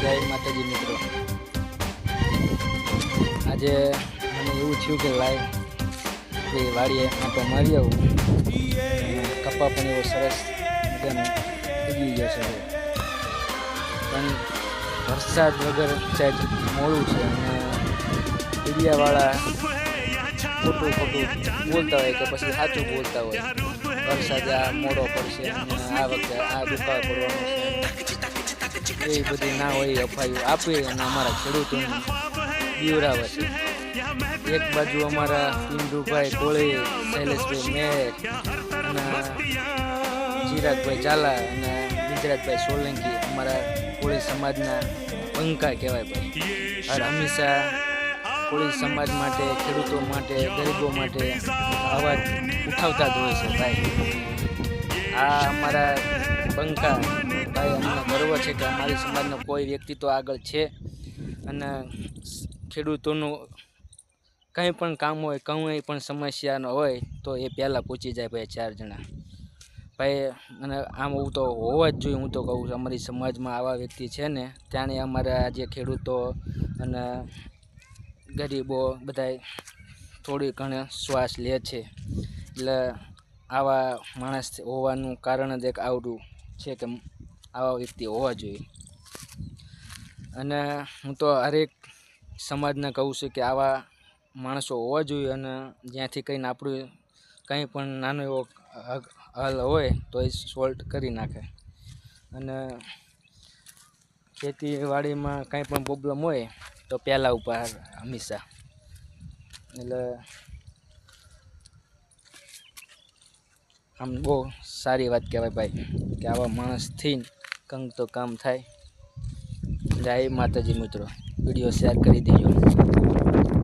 જય માતાજી મિત્રો। આજે મને એવું થયું કે લાઈવ વાડીએ આંટો મારી આવું। કપા પણ એવો સરસ મજાનો ઉગી ગયો છે, પણ વરસાદ વગર સાહેબ મોડું છે અને મીડિયાવાળા ખોટું બોલતા હોય કે પછી સાચું બોલતા હોય। વરસાદ આ મોડો પડશે અને આ વખતે આ દુકાળ પડવાનું છે, એ બધી ના હોય અફવાઓ આપે અને અમારા ખેડૂતોને બીવરાવે છે। એક બાજુ અમારા પિન્ટુભાઈ કોળી, શૈલેષભાઈ મેર અને ચિરાગભાઈ ઝાલા અને ગુજરાતભાઈ સોલંકી અમારા કોળી સમાજના બંકા કહેવાય ભાઈ। હર હંમેશા કોળી સમાજ માટે, ખેડૂતો માટે, ગરીબો માટે અવાજ ઉઠાવતા જ હોય છે ભાઈ। આ અમારા બંકા ભાઈ, અમને ગર્વ છે કે અમારી સમાજનો કોઈ વ્યક્તિ તો આગળ છે અને ખેડૂતોનું કંઈ પણ કામ હોય, કંઈ પણ સમસ્યાનો હોય તો એ પહેલાં પહોંચી જાય ભાઈ 4 જણા ભાઈ। અને આમ હું તો હોવા જ જોઈએ, હું તો કહું છું અમારી સમાજમાં આવા વ્યક્તિ છે ને ત્યારે અમારા જે ખેડૂતો અને ગરીબો બધાય થોડી ઘણી શ્વાસ લે છે। એટલે આવા માણસ હોવાનું કારણ જ એક આવડું છે કે આવા વ્યક્તિ હોવા જોઈએ। અને હું તો હરેક સમાજને કહું છું કે આવા માણસો હોવા જોઈએ અને જ્યાંથી કંઈને આપણું કંઈ પણ નાનો એવો હલ હોય તો એ સોલ્વ કરી નાખે। અને ખેતીવાડીમાં કંઈ પણ પ્રોબ્લેમ હોય તો પહેલાં ઉપર હંમેશા, એટલે આમ બહુ સારી વાત કહેવાય ભાઈ કે આવા માણસથી કંઈક તો કામ થાય। જય માતાજી મિત્રો, વિડીયો શેર કરી દેજો।